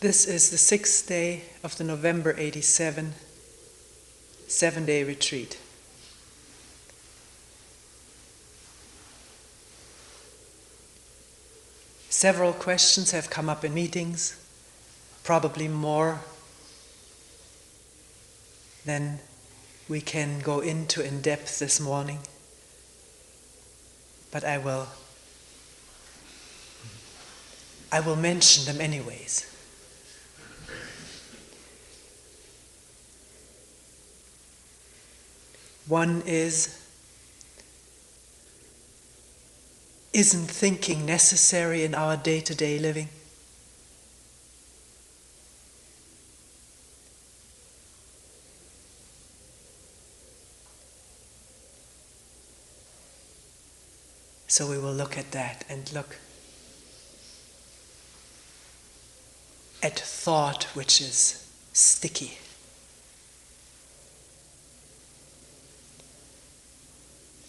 This is the 6th day of the November 87 7-day retreat. Several questions have come up in meetings, probably more than we can go into in depth this morning, but I will mention them anyways. One is, isn't thinking necessary in our day-to-day living? So we will look at that and look at thought which is sticky.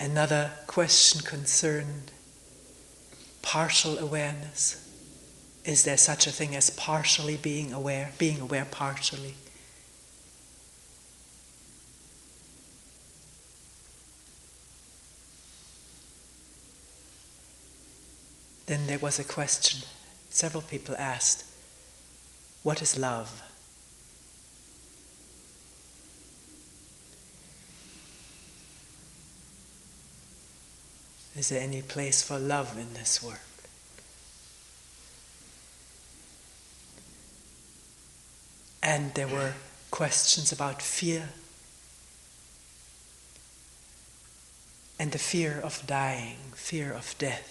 Another question concerned partial awareness. Is there such a thing as partially being aware partially? Then there was a question several people asked, what is love? Is there any place for love in this work? And there were questions about fear and the fear of dying, fear of death.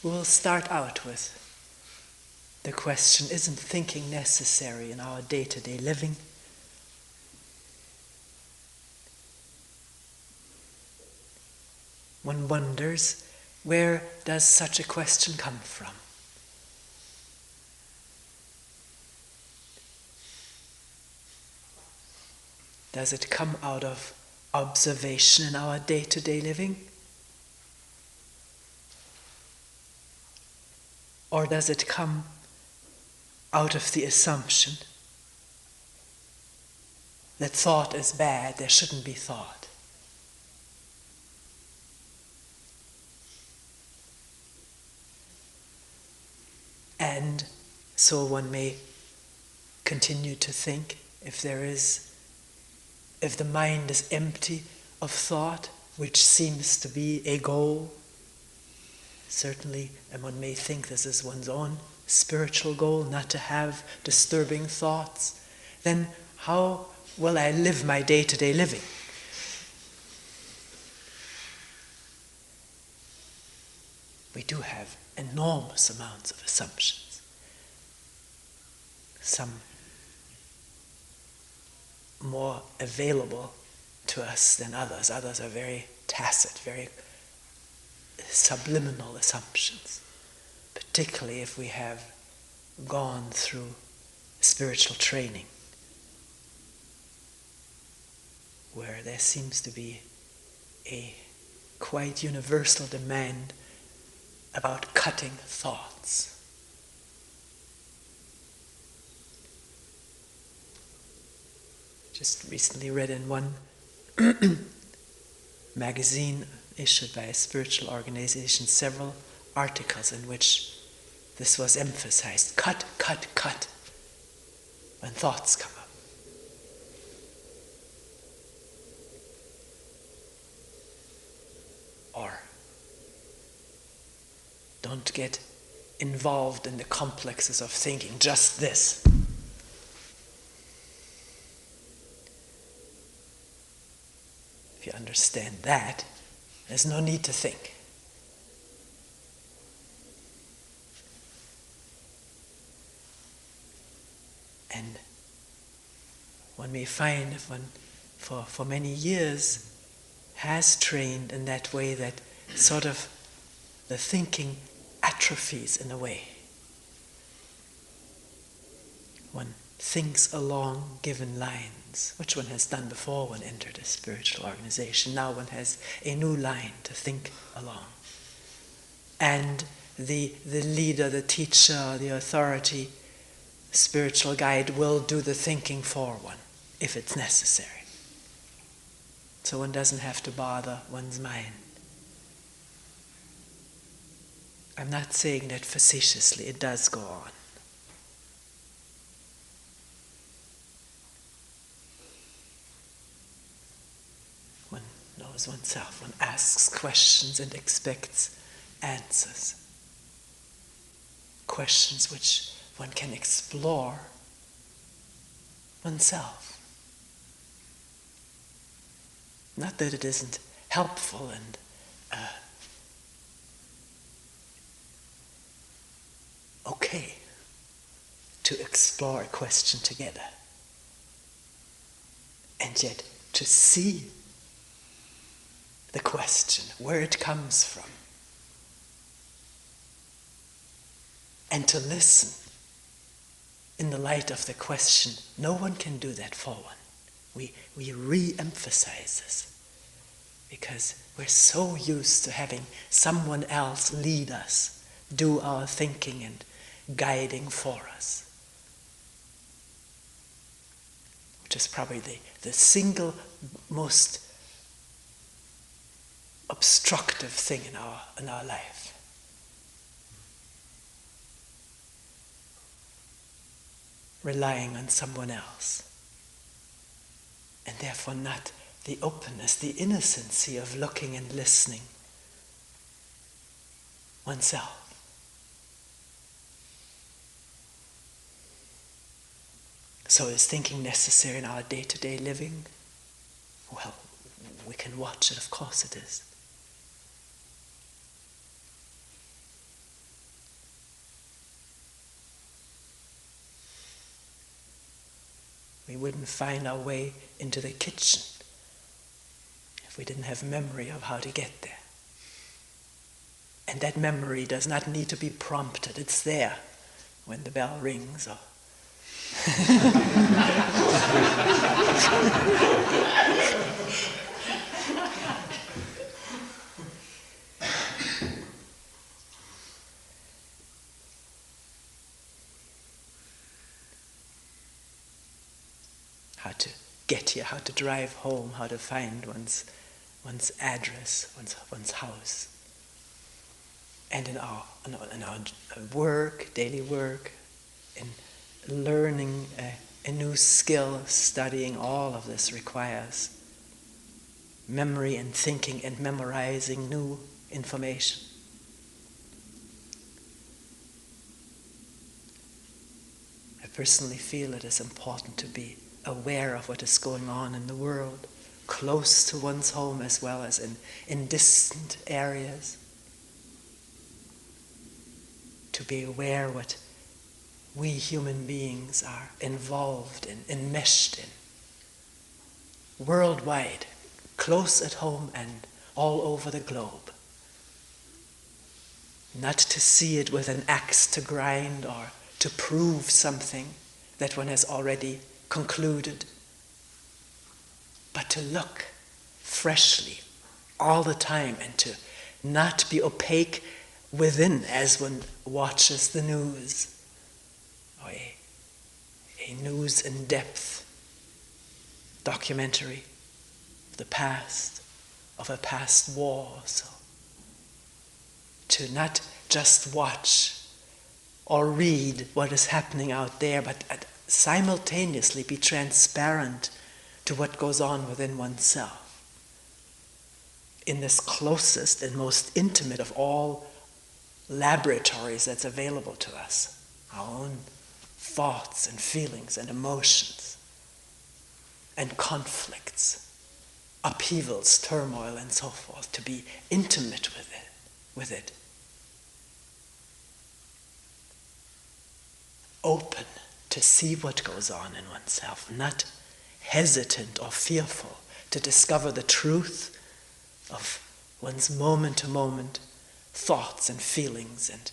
We'll start out with the question, isn't thinking necessary in our day-to-day living? One wonders, where does such a question come from? Does it come out of observation in our day-to-day living? Or does it come out of the assumption that thought is bad, there shouldn't be thought? And so one may continue to think, if the mind is empty of thought, which seems to be a goal, certainly, and one may think this is one's own spiritual goal, not to have disturbing thoughts, then how will I live my day-to-day living? We do have enormous amounts of assumptions. Some more available to us than others. Others are very tacit, very subliminal assumptions, particularly if we have gone through spiritual training, where there seems to be a quite universal demand about cutting thoughts. Just recently read in one magazine issued by a spiritual organization several articles in which this was emphasized. Cut, cut, cut when thoughts come up. Or don't get involved in the complexes of thinking, just this. If you understand that, there's no need to think. And one may find if one, for many years, has trained in that way, that sort of the thinking atrophies in a way. One thinks along given lines, which one has done before one entered a spiritual organization. Now one has a new line to think along. And the leader, the teacher, the authority, spiritual guide will do the thinking for one, if it's necessary. So one doesn't have to bother one's mind. I'm not saying that facetiously, it does go on. One knows oneself, one asks questions and expects answers. Questions which one can explore oneself. Not that it isn't helpful and okay to explore a question together, and yet to see the question, where it comes from, and to listen in the light of the question. No one can do that for one. We re-emphasize this because we're so used to having someone else lead us, do our thinking and guiding for us, which is probably the single most obstructive thing in our life. Relying on someone else, and therefore not the openness, the innocency of looking and listening oneself. So is thinking necessary in our day-to-day living? Well, we can watch it, of course it is. We wouldn't find our way into the kitchen if we didn't have memory of how to get there. And that memory does not need to be prompted. It's there when the bell rings. Or how to get here, how to drive home, how to find one's address, one's house. And in our work, daily work, in learning a new skill, studying, all of this requires memory and thinking and memorizing new information. I personally feel it is important to be aware of what is going on in the world, close to one's home as well as in distant areas. To be aware what we human beings are involved in, enmeshed in, worldwide, close at home and all over the globe. Not to see it with an axe to grind or to prove something that one has already concluded, but to look freshly all the time and to not be opaque within as one watches the news, or a news in depth documentary of the past, of a past war. So to not just watch or read what is happening out there, but simultaneously be transparent to what goes on within oneself. In this closest and most intimate of all laboratories that's available to us, our own thoughts and feelings and emotions and conflicts, upheavals, turmoil, and so forth, to be intimate with it. Open to see what goes on in oneself, not hesitant or fearful to discover the truth of one's moment-to-moment thoughts and feelings and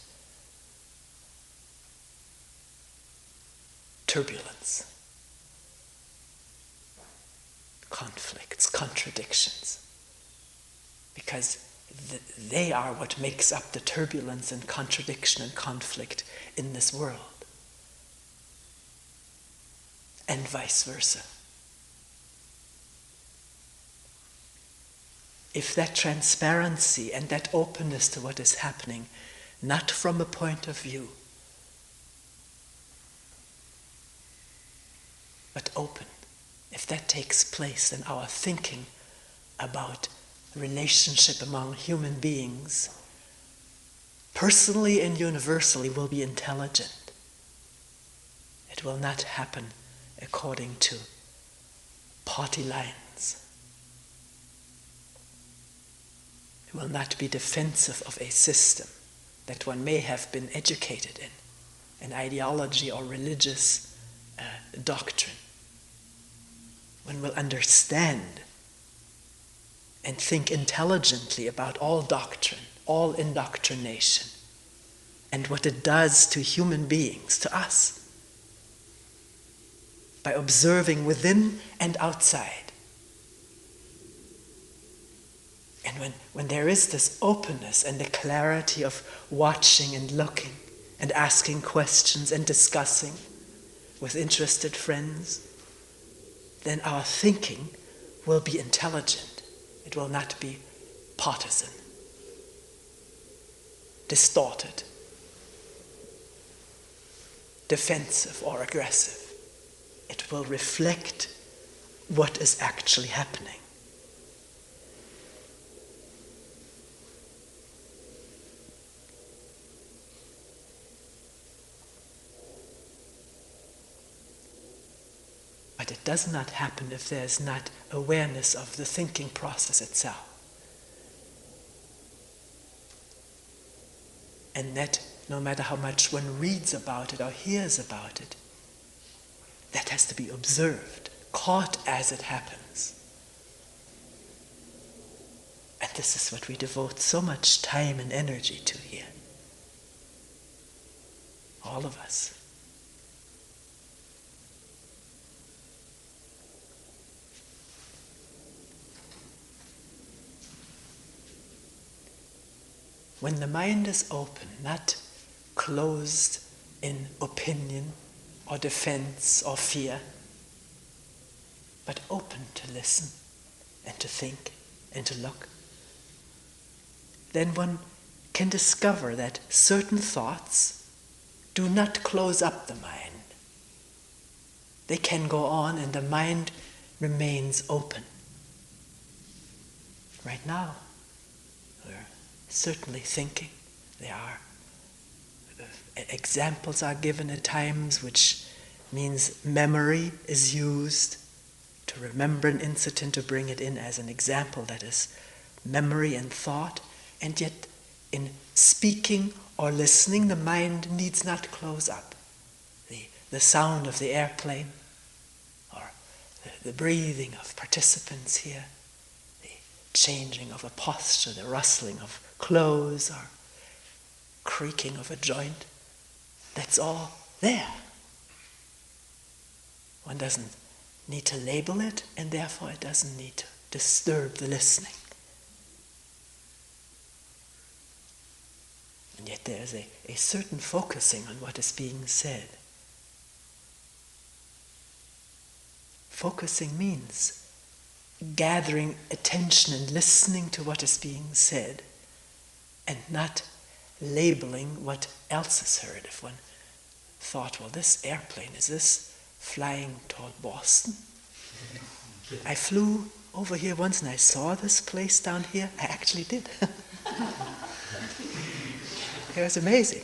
turbulence, conflicts, contradictions, because they are what makes up the turbulence and contradiction and conflict in this world, and vice versa. If that transparency and that openness to what is happening, not from a point of view, but open, if that takes place, then our thinking about relationship among human beings, personally and universally, will be intelligent. It will not happen according to party lines. It will not be defensive of a system that one may have been educated in, an ideology or religious doctrine. One will understand and think intelligently about all doctrine, all indoctrination, and what it does to human beings, to us, by observing within and outside. And when there is this openness and the clarity of watching and looking and asking questions and discussing with interested friends, then our thinking will be intelligent. It will not be partisan, distorted, defensive or aggressive. It will reflect what is actually happening. But it does not happen if there is not awareness of the thinking process itself. And that, no matter how much one reads about it or hears about it, that has to be observed, caught as it happens. And this is what we devote so much time and energy to here. All of us. When the mind is open, not closed in opinion or defense or fear, but open to listen and to think and to look, then one can discover that certain thoughts do not close up the mind. They can go on and the mind remains open. Right now, we're certainly thinking. There are examples are given at times, which means memory is used to remember an incident, to bring it in as an example, that is memory and thought. And yet in speaking or listening, the mind needs not close up. The sound of the airplane, or the breathing of participants here, the changing of a posture, the rustling of clothes or creaking of a joint, that's all there. One doesn't need to label it, and therefore it doesn't need to disturb the listening. And yet there is a certain focusing on what is being said. Focusing means gathering attention and listening to what is being said, and not labeling what else is heard. If one thought, well, this airplane, is this flying toward Boston? I flew over here once and I saw this place down here. I actually did. It was amazing.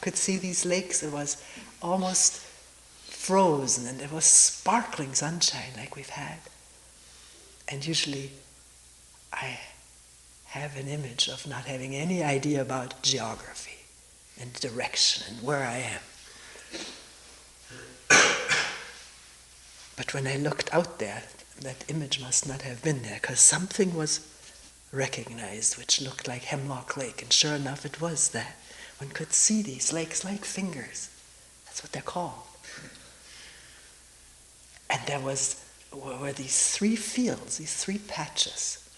Could see these lakes. It was almost frozen and it was sparkling sunshine like we've had. And usually I have an image of not having any idea about geography and direction and where I am. But when I looked out there, that image must not have been there, because something was recognized which looked like Hemlock Lake, and sure enough it was that. One could see these lakes like fingers. That's what they're called. And were these three fields, these three patches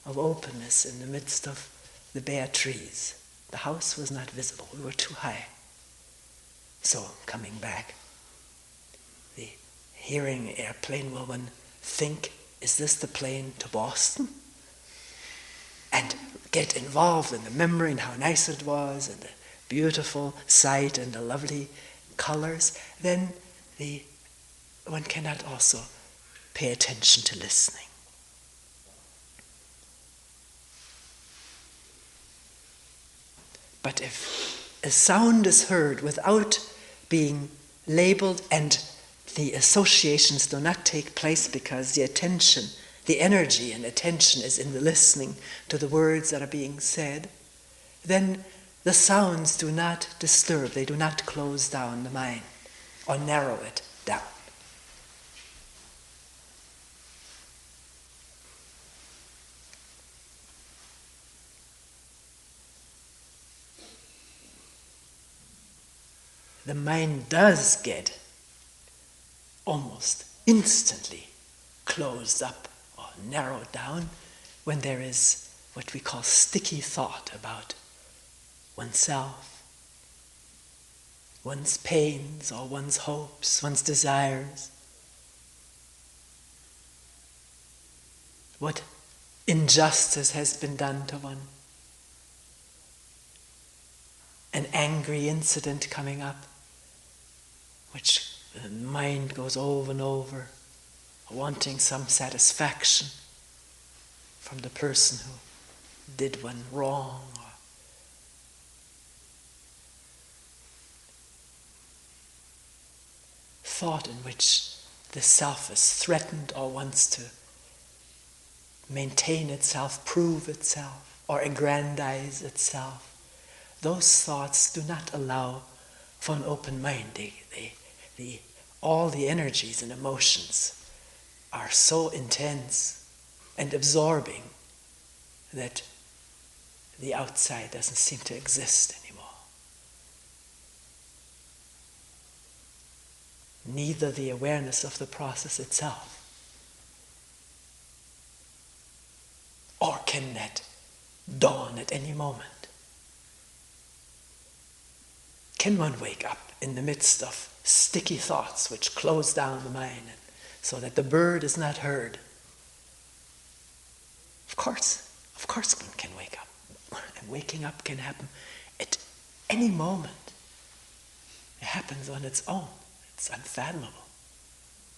of openness in the midst of the bare trees. The house was not visible, we were too high. So, coming back, the hearing airplane will one think, is this the plane to Boston? And get involved in the memory and how nice it was and the beautiful sight and the lovely colors, then one cannot also pay attention to listening. But if a sound is heard without being labeled and the associations do not take place because the attention, the energy and attention is in the listening to the words that are being said, then the sounds do not disturb, they do not close down the mind or narrow it down. The mind does get almost instantly closed up or narrowed down when there is what we call sticky thought about oneself, one's pains or one's hopes, one's desires. What injustice has been done to one. An angry incident coming up, which the mind goes over and over, wanting some satisfaction from the person who did one wrong. Thought in which the self is threatened or wants to maintain itself, prove itself, or aggrandize itself. Those thoughts do not allow for an open mind. All the energies and emotions are so intense and absorbing that the outside doesn't seem to exist anymore. Neither the awareness of the process itself, or can that dawn at any moment. Can one wake up in the midst of sticky thoughts which close down the mind so that the bird is not heard? Of course one can wake up. And waking up can happen at any moment. It happens on its own. It's unfathomable.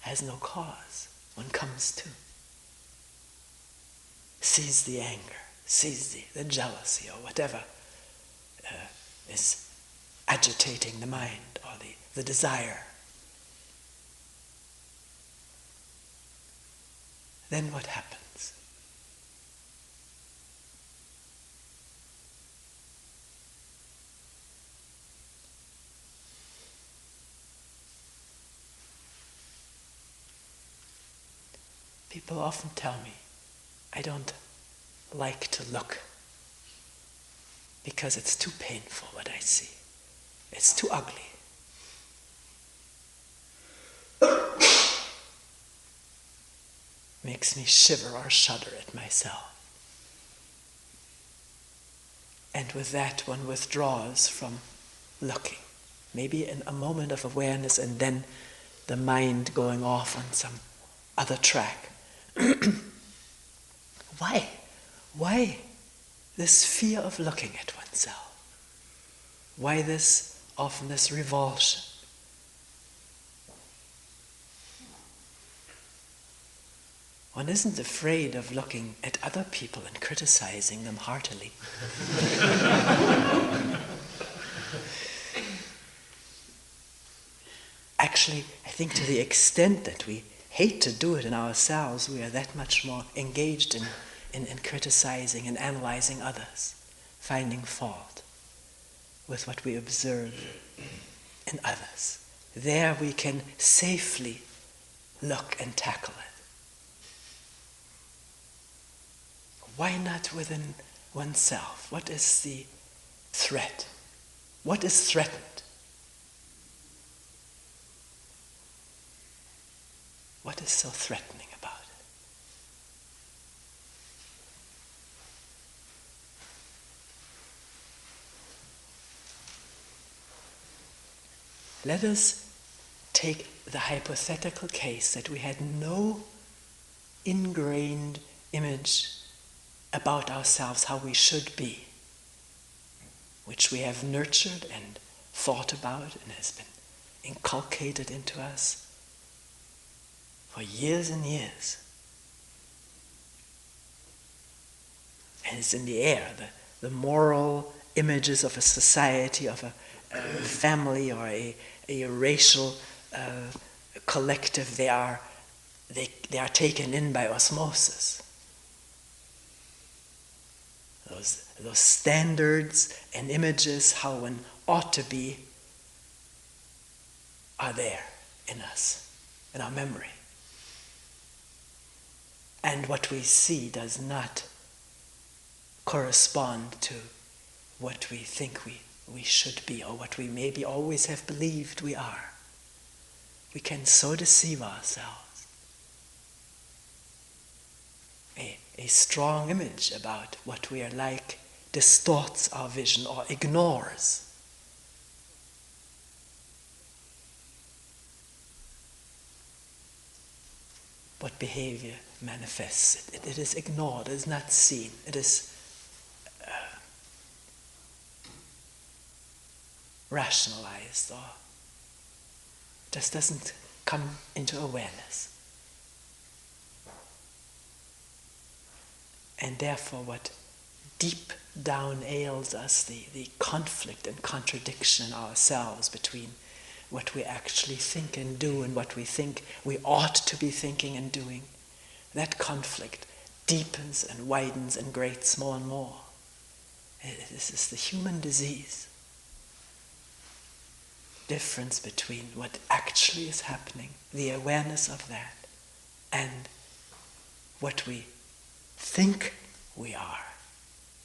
Has no cause. One comes to. Sees the anger, sees the jealousy or whatever is agitating the mind or the desire. Then what happens? People often tell me, I don't like to look because it's too painful what I see. It's too ugly. Makes me shiver or shudder at myself. And with that one withdraws from looking. Maybe in a moment of awareness and then the mind going off on some other track. Why this fear of looking at oneself? Why this revulsion? One isn't afraid of looking at other people and criticizing them heartily. Actually, I think to the extent that we hate to do it in ourselves, we are that much more engaged in criticizing and analyzing others, finding fault with what we observe in others. There we can safely look and tackle it. Why not within oneself? What is the threat? What is threatened? What is so threatening about it? Let us take the hypothetical case that we had no ingrained image about ourselves, how we should be, which we have nurtured and thought about and has been inculcated into us for years and years. And it's in the air, the moral images of a society, of a family or a racial collective, they are taken in by osmosis. Those standards and images, how one ought to be, are there in us, in our memory. And what we see does not correspond to what we think we should be, or what we maybe always have believed we are. We can so deceive ourselves. A strong image about what we are like distorts our vision or ignores. What behavior manifests. It is ignored, it is not seen, it is rationalized, or just doesn't come into awareness. And therefore what deep down ails us, the conflict and contradiction in ourselves between what we actually think and do and what we think we ought to be thinking and doing, that conflict deepens and widens and grates more and more. This is the human disease. Difference between what actually is happening, the awareness of that, and what we think we are,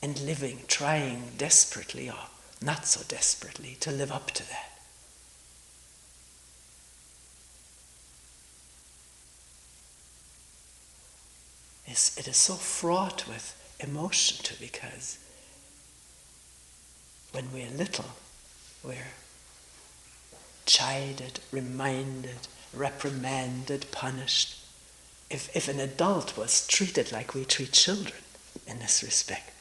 and living, trying desperately or not so desperately to live up to that. It is so fraught with emotion too, because when we're little, we're chided, reminded, reprimanded, punished. If an adult was treated like we treat children in this respect,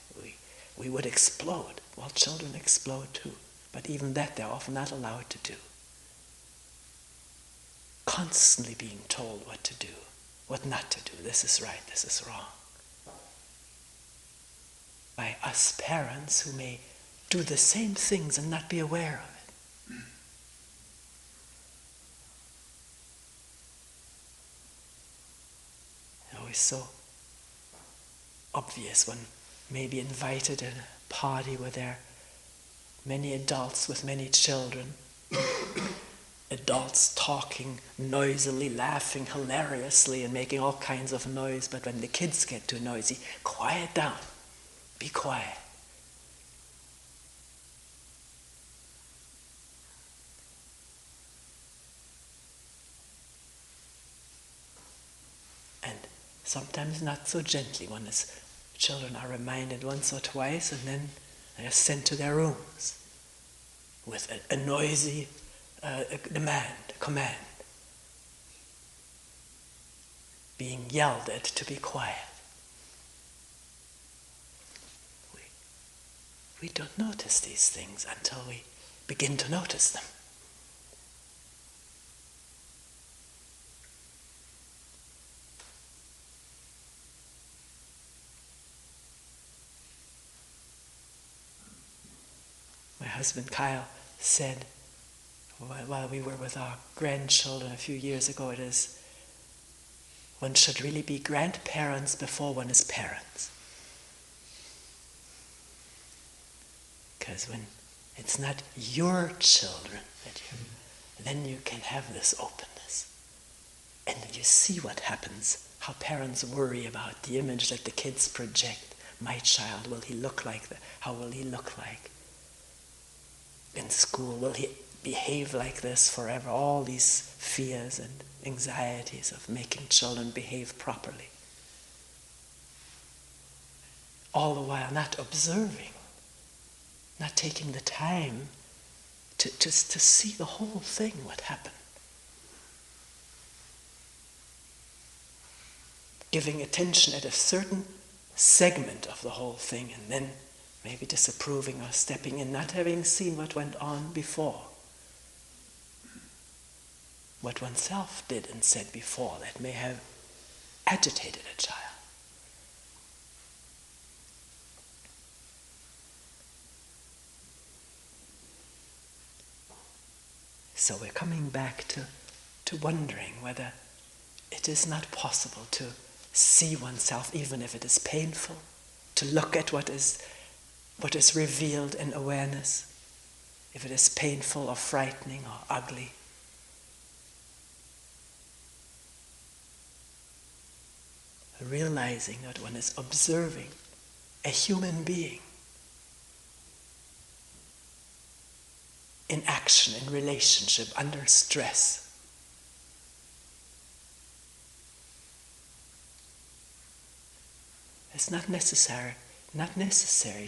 we would explode. Well, children explode too, but even that they're often not allowed to do. Constantly being told what to do, what not to do. This is right, this is wrong. By us parents who may do the same things and not be aware of it. Always so obvious when maybe invited at a party where there are many adults with many children, adults talking noisily, laughing hilariously and making all kinds of noise, but when the kids get too noisy, quiet down, be quiet. And sometimes not so gently. Children are reminded once or twice, and then they are sent to their rooms with a noisy command, being yelled at to be quiet. We don't notice these things until we begin to notice them. My husband Kyle said, while we were with our grandchildren a few years ago, one should really be grandparents before one is parents. Because when it's not your children, then you can have this openness. And you see what happens, how parents worry about the image that the kids project. My child, will he look like that? How will he look like? In school, will he behave like this forever, all these fears and anxieties of making children behave properly. All the while not observing, not taking the time to see the whole thing, what happened. Giving attention at a certain segment of the whole thing, and then maybe disapproving or stepping in, not having seen what went on before. What oneself did and said before that may have agitated a child. So we're coming back to wondering whether it is not possible to see oneself, even if it is painful, to look at what is revealed in awareness, if it is painful or frightening or ugly. Realizing that one is observing a human being in action, in relationship, under stress. It's not necessary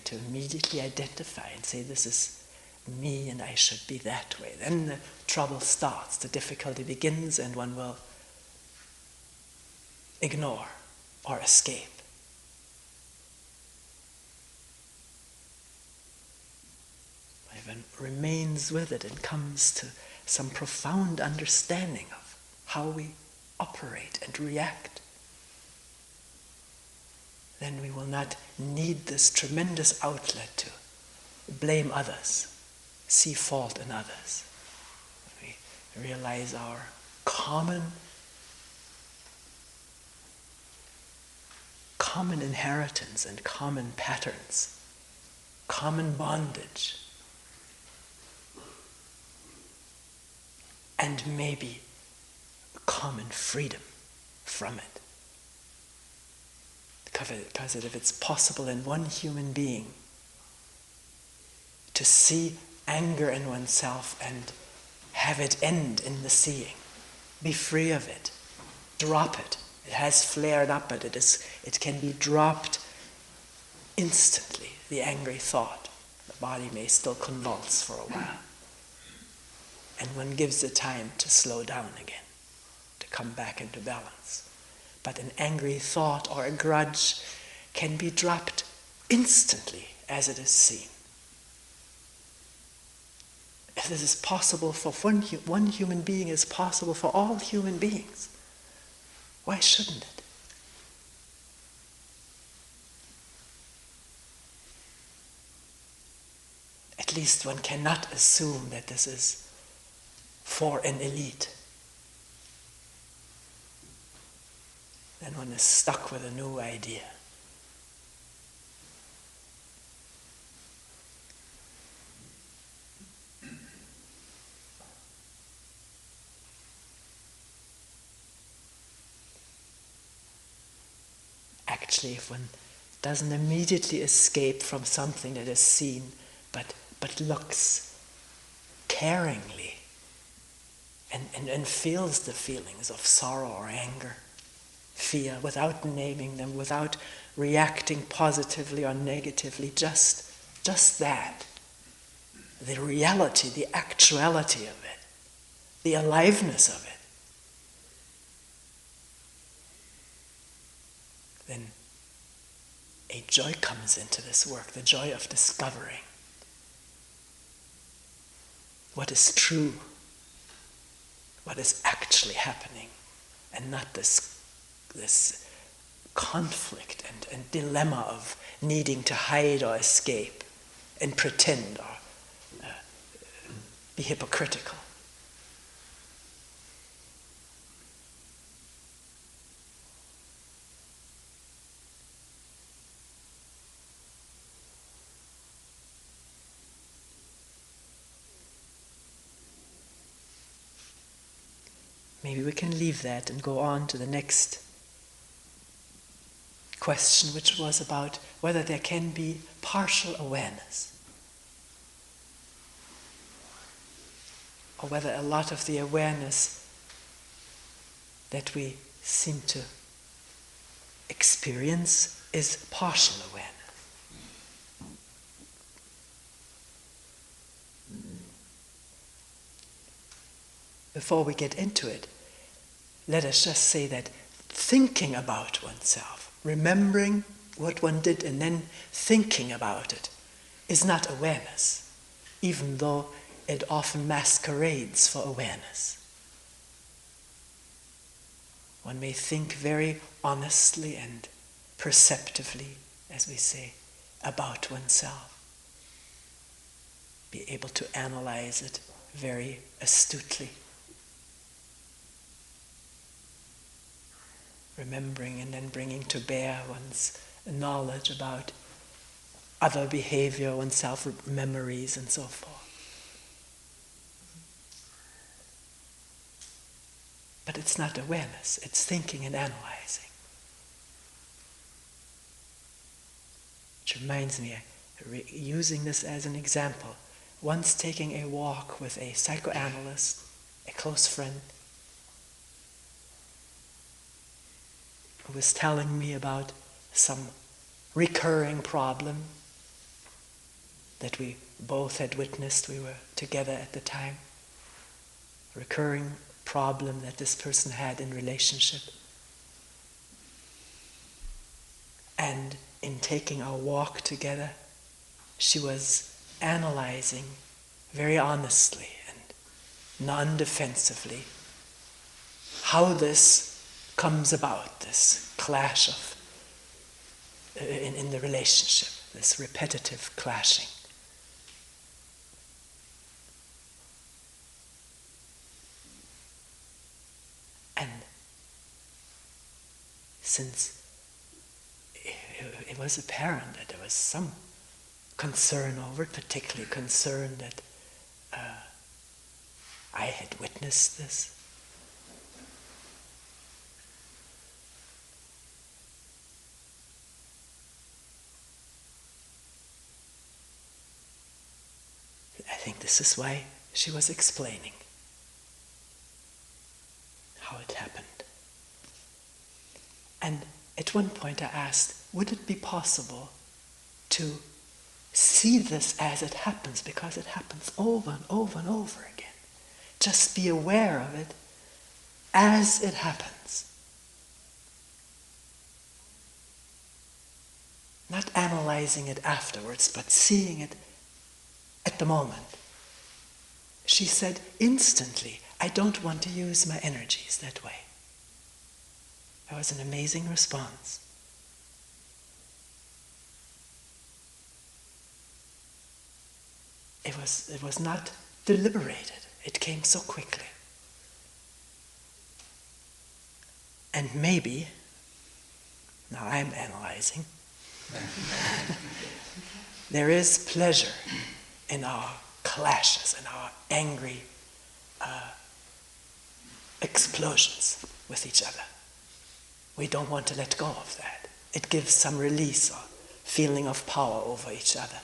to immediately identify and say, this is me and I should be that way. Then the trouble starts, the difficulty begins, and one will ignore or escape. One remains with it and comes to some profound understanding of how we operate and react. Then we will not need this tremendous outlet to blame others, see fault in others. We realize our common inheritance and common patterns, common bondage, and maybe common freedom from it. Because if it's possible in one human being to see anger in oneself and have it end in the seeing, be free of it, drop it. It has flared up, but it can be dropped instantly, the angry thought. The body may still convulse for a while. And one gives the time to slow down again, to come back into balance. But an angry thought or a grudge can be dropped instantly as it is seen. If this is possible for one human being, is possible for all human beings, why shouldn't it? At least one cannot assume that this is for an elite. Then one is stuck with a new idea. Actually, if one doesn't immediately escape from something that is seen, but looks caringly and feels the feelings of sorrow or anger, fear, without naming them, without reacting positively or negatively, just that. The reality, the actuality of it, the aliveness of it. Then a joy comes into this work, the joy of discovering what is true, what is actually happening, and not this conflict and dilemma of needing to hide or escape and pretend or be hypocritical. Maybe we can leave that and go on to the next question, which was about whether there can be partial awareness. or whether a lot of the awareness that we seem to experience is partial awareness. Before we get into it, let us just say that thinking about oneself, remembering what one did and then thinking about it, is not awareness, even though it often masquerades for awareness. One may think very honestly and perceptively, as we say, about oneself, be able to analyze it very astutely, remembering and then bringing to bear one's knowledge about other behavior, one's self-memories and so forth. But it's not awareness, it's thinking and analyzing. Which reminds me, using this as an example, once taking a walk with a psychoanalyst, a close friend, who was telling me about some recurring problem that we both had witnessed. We were together at the time. A recurring problem that this person had in relationship. And in taking our walk together, she was analyzing very honestly and non-defensively how this comes about, this clash of in the relationship, this repetitive clashing. And since it was apparent that there was some concern over it, particularly concern that I had witnessed this, I think this is why she was explaining how it happened. And at one point I asked, would it be possible to see this as it happens, because it happens over and over and over again. Just be aware of it as it happens. Not analyzing it afterwards, but seeing it at the moment. She said, instantly, I don't want to use my energies that way. That was an amazing response. It was not deliberated. It came so quickly. And maybe, now I'm analyzing, there is pleasure in our clashes, in our angry explosions with each other. We don't want to let go of that. It gives some release or feeling of power over each other.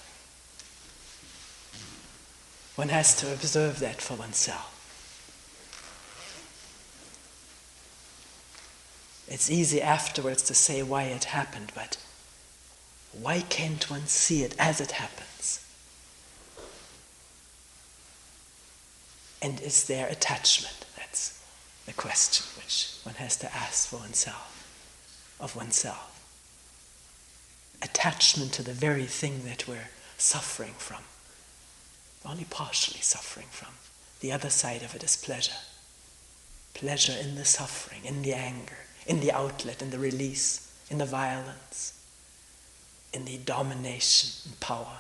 One has to observe that for oneself. It's easy afterwards to say why it happened, but why can't one see it as it happens? And is there attachment? That's the question which one has to ask for oneself, of oneself. Attachment to the very thing that we're suffering from, only partially suffering from. The other side of it is pleasure. Pleasure in the suffering, in the anger, in the outlet, in the release, in the violence, in the domination and power.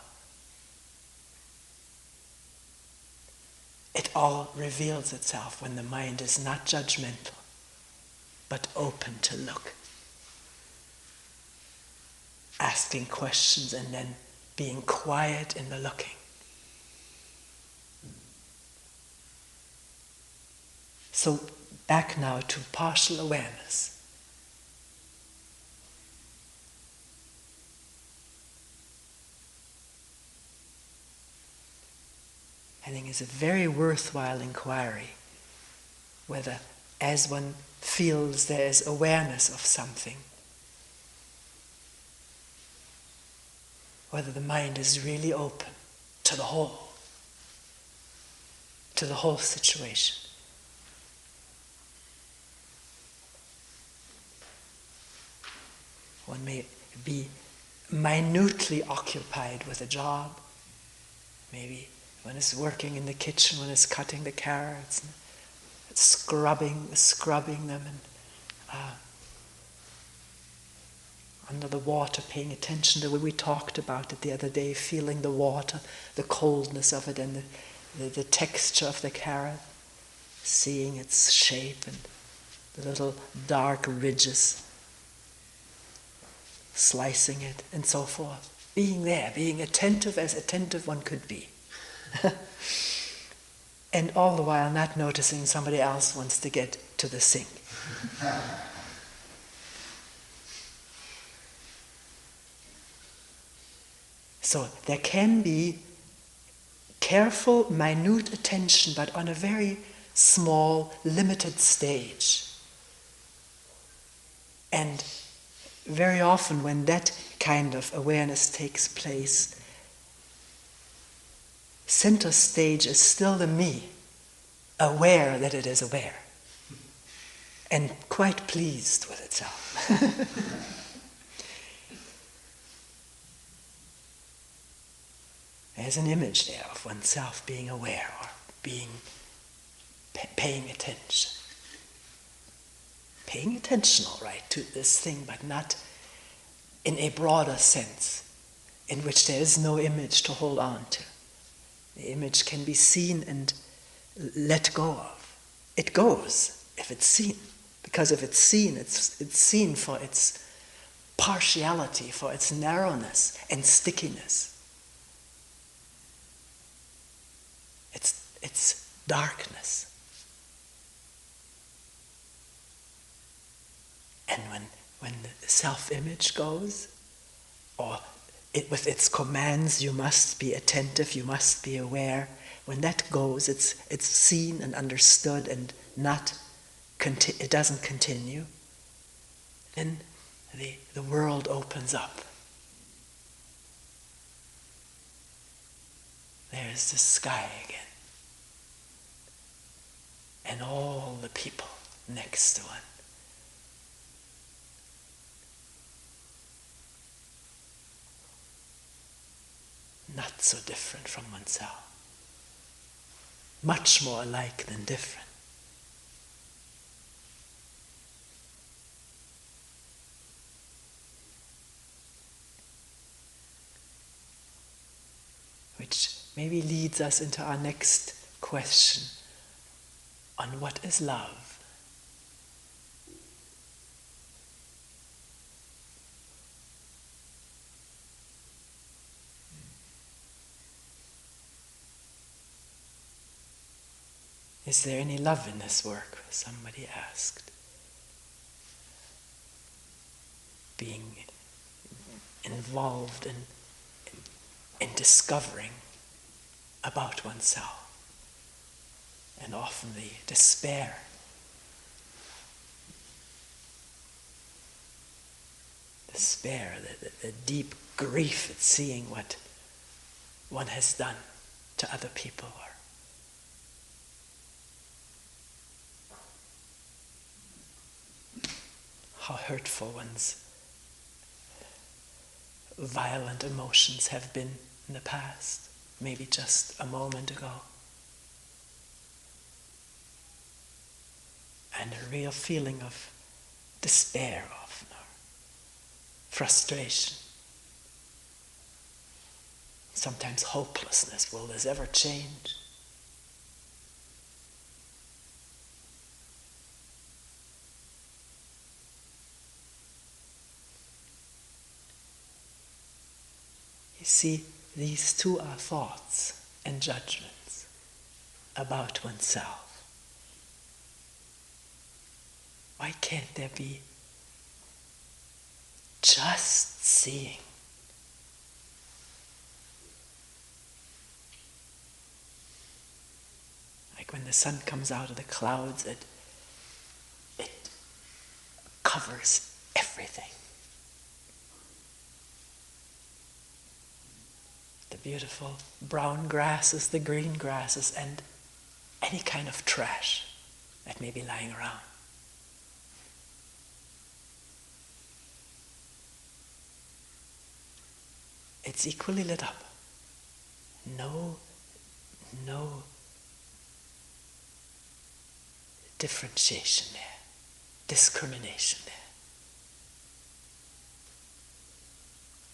It all reveals itself when the mind is not judgmental, but open to look. Asking questions and then being quiet in the looking. So back now to partial awareness. I think is a very worthwhile inquiry, whether as one feels there is awareness of something, whether the mind is really open to the whole situation. One may be minutely occupied with a job. Maybe one is working in the kitchen, one is cutting the carrots, and scrubbing them, and under the water, paying attention to the way we talked about it the other day, feeling the water, the coldness of it, and the texture of the carrot, seeing its shape and the little dark ridges, slicing it, and so forth. Being there, being attentive as attentive one could be. And all the while not noticing somebody else wants to get to the sink. So there can be careful, minute attention, but on a very small, limited stage. And very often when that kind of awareness takes place, center stage is still the me, aware that it is aware, and quite pleased with itself. There's an image there of oneself being aware or being paying attention. Paying attention, all right, to this thing, but not in a broader sense, in which there is no image to hold on to. The image can be seen and let go of. It goes if it's seen, because if it's seen seen for its partiality, for its narrowness and stickiness. It's darkness. And when the self-image goes, or with its commands, you must be attentive, you must be aware, when that goes, it's seen and understood and it doesn't continue, then the world opens up. There's the sky again. And all the people next to one. Not so different from oneself. Much more alike than different. Which maybe leads us into our next question on what is love. Is there any love in this work? Somebody asked. Being involved in discovering about oneself. And often the despair. The deep grief at seeing what one has done to other people, or how hurtful one's violent emotions have been in the past, maybe just a moment ago. And a real feeling of despair often, or frustration. Sometimes hopelessness. Will this ever change? You see, these two are thoughts and judgments about oneself. Why can't there be just seeing? Like when the sun comes out of the clouds, it covers everything. The beautiful brown grasses, the green grasses, and any kind of trash that may be lying around. It's equally lit up. No differentiation there, discrimination there.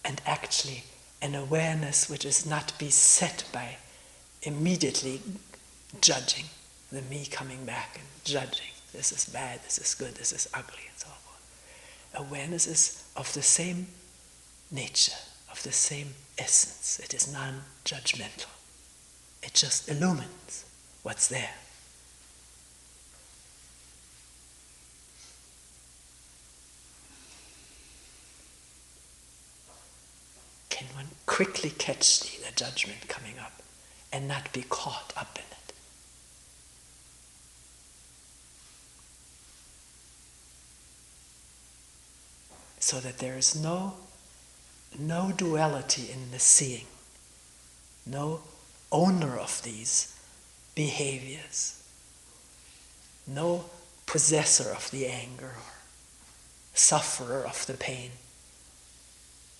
And actually an awareness which is not beset by immediately judging, the me coming back and judging, this is bad, this is good, this is ugly, and so forth. Awareness is of the same nature, of the same essence. It is non-judgmental. It just illumines what's there. Can one quickly catch the judgment coming up and not be caught up in it? So that there is no duality in the seeing, no owner of these behaviors, no possessor of the anger or sufferer of the pain.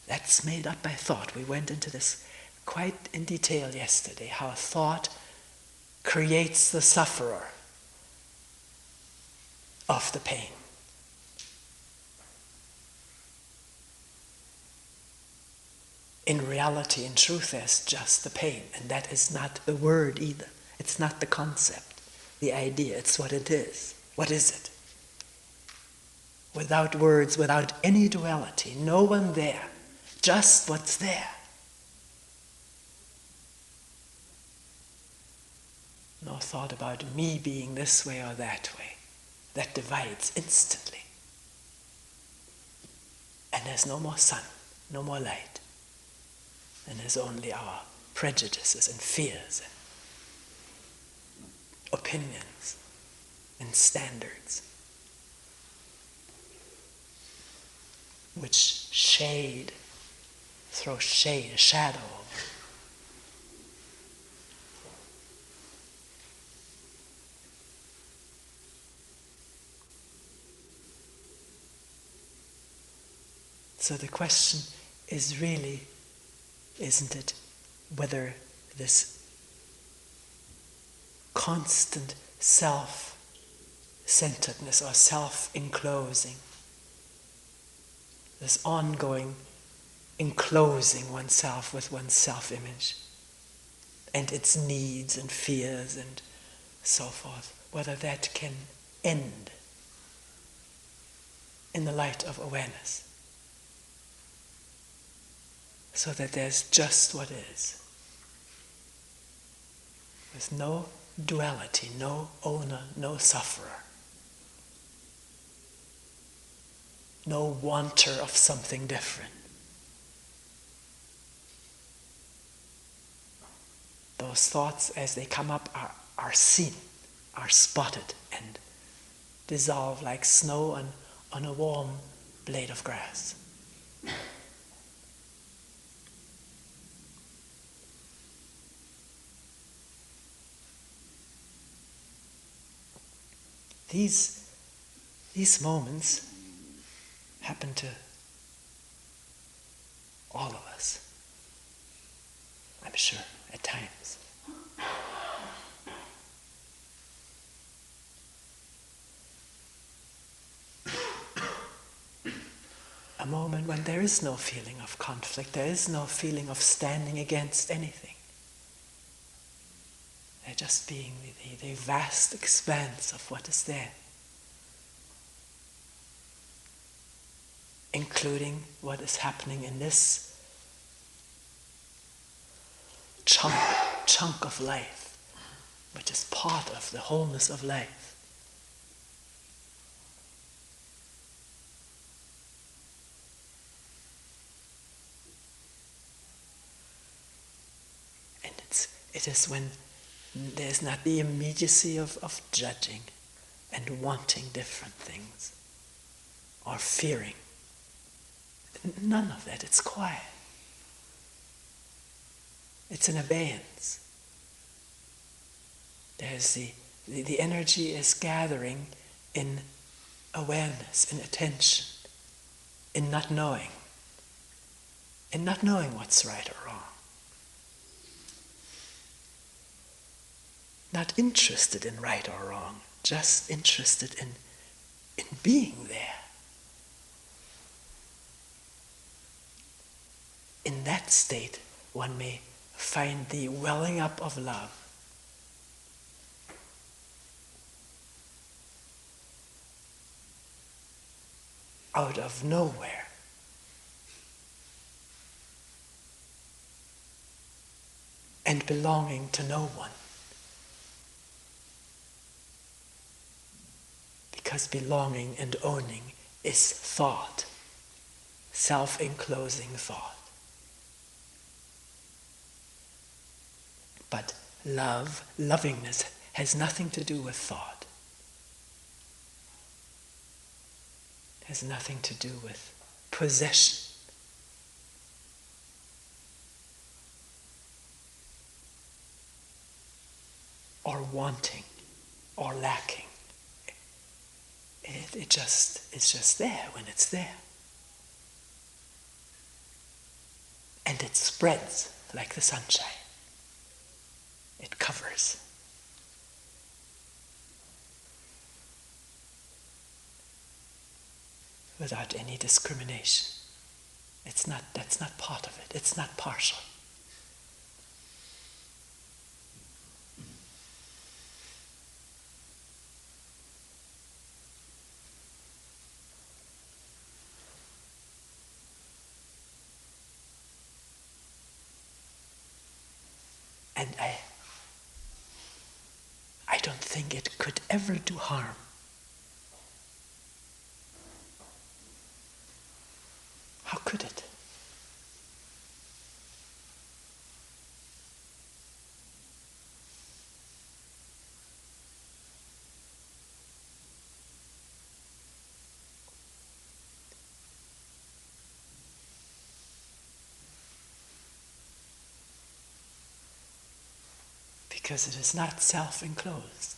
That's made up by thought. We went into this quite in detail yesterday, how thought creates the sufferer of the pain. In reality, in truth, there's just the pain, and that is not the word either. It's not the concept, the idea, it's what it is. What is it? Without words, without any duality, no one there, just what's there. No thought about me being this way or that way. That divides instantly. And there's no more sun, no more light. And there's only our prejudices and fears and opinions and standards, which throw shade, a shadow over. So the question is really, isn't it, whether this constant self-centeredness or self-enclosing, this ongoing enclosing oneself with one's self-image and its needs and fears and so forth, whether that can end in the light of awareness, so that there's just what is, with no duality, no owner, no sufferer, no wanter of something different. Those thoughts, as they come up, are seen, are spotted, and dissolve like snow on a warm blade of grass. These moments happen to all of us, I'm sure, at times. A moment when there is no feeling of conflict, there is no feeling of standing against anything. They're just being the vast expanse of what is there, including what is happening in this chunk of life, which is part of the wholeness of life. And it is when There's not the immediacy of judging and wanting different things or fearing. None of that. It's quiet. It's an abeyance. There's the energy is gathering in awareness, in attention, in not knowing what's right or wrong. Not interested in right or wrong, just interested in being there. In that state, one may find the welling up of love. Out of nowhere. And belonging to no one. Because belonging and owning is thought, self-enclosing thought. But lovingness, has nothing to do with thought. It has nothing to do with possession. Or wanting, or lacking. It's just there when it's there. And it spreads like the sunshine. It covers. Without any discrimination. That's not part of it. It's not partial. And I don't think it could ever do harm. How could it? Because it is not self-enclosed.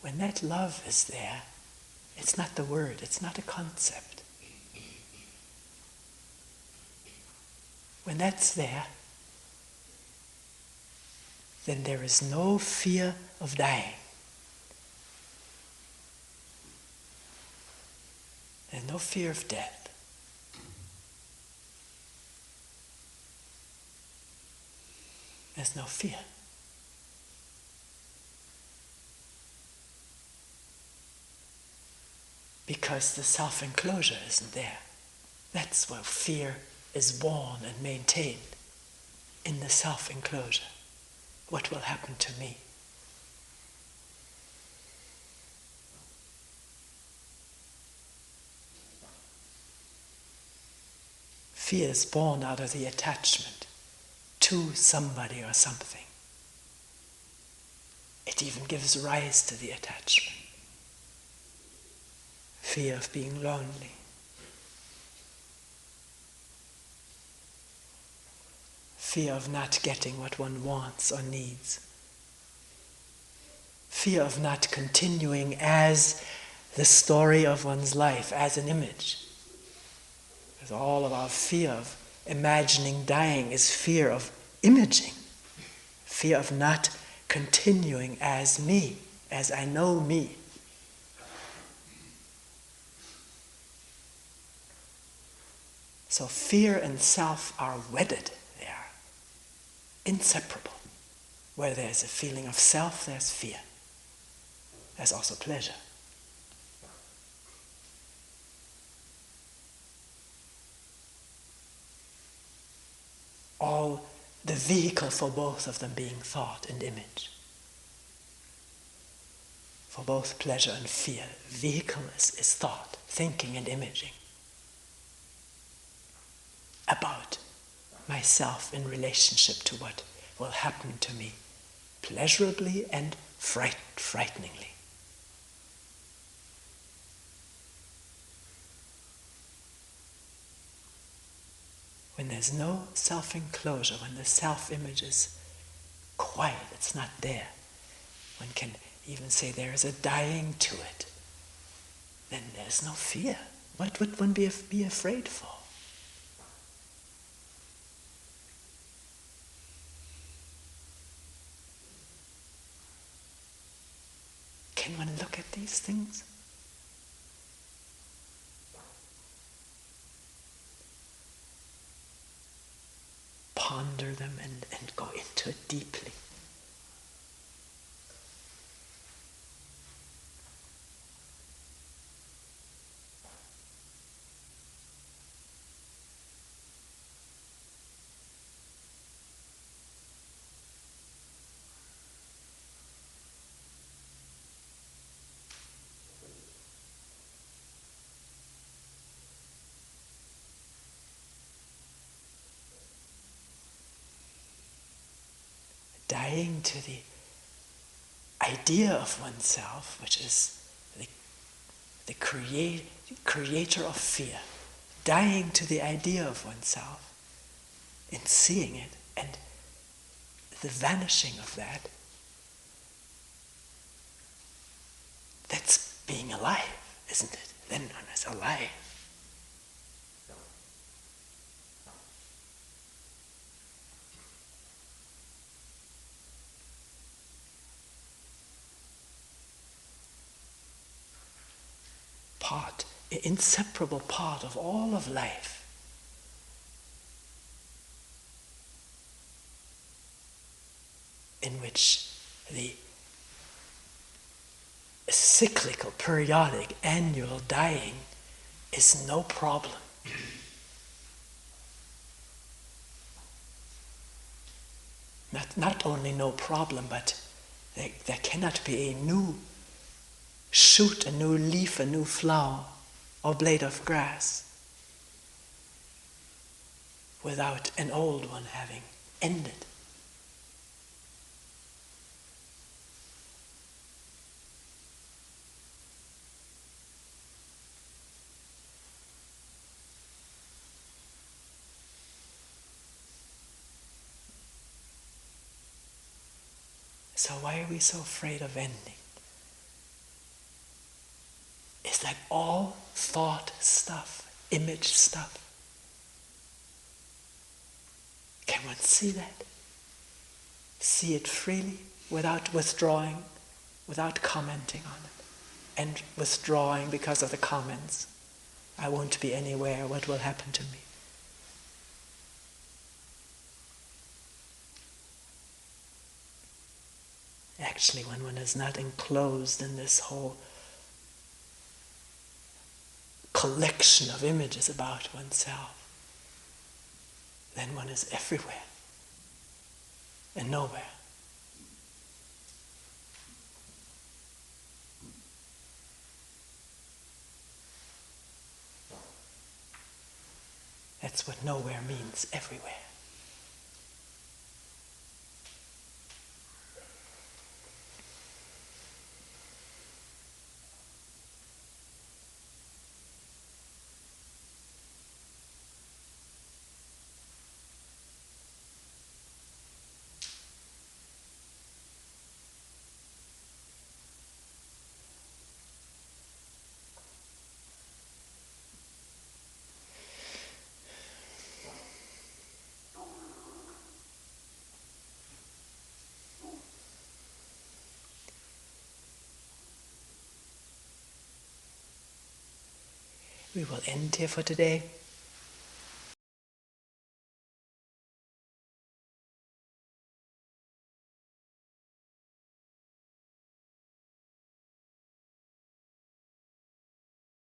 When that love is there, it's not the word, it's not a concept. When that's there, then there is no fear of dying. There's no fear of death. There's no fear. Because the self-enclosure isn't there. That's where fear is born and maintained, in the self-enclosure. What will happen to me? Fear is born out of the attachment to somebody or something. It even gives rise to the attachment. Fear of being lonely. Fear of not getting what one wants or needs. Fear of not continuing as the story of one's life, as an image. Because all of our fear of imagining dying is fear of imaging. Fear of not continuing as me, as I know me. So fear and self are wedded. They are inseparable. Where there's a feeling of self, there's fear. There's also pleasure. All the vehicle for both of them being thought and image. For both pleasure and fear, vehicle is thought, thinking and imaging about myself in relationship to what will happen to me, pleasurably and frighteningly. When there's no self-enclosure, when the self-image is quiet, it's not there, one can even say there is a dying to it, then there's no fear. What would one be afraid for? Can one look at these things? Ponder them and go into it deeply. Dying to the idea of oneself, which is the creator of fear. Dying to the idea of oneself in seeing it, and the vanishing of that, that's being alive, isn't it? Then one is alive. Inseparable part of all of life. In which the cyclical, periodic, annual dying is no problem. Not only no problem, but there cannot be a new shoot, a new leaf, a new flower, or blade of grass without an old one having ended. So why are we so afraid of ending? Is that all thought stuff, image stuff? Can one see that? See it freely, without withdrawing, without commenting on it, and withdrawing because of the comments. I won't be anywhere, what will happen to me? Actually, when one is not enclosed in this whole collection of images about oneself, then one is everywhere and nowhere. That's what nowhere means, everywhere. We will end here for today.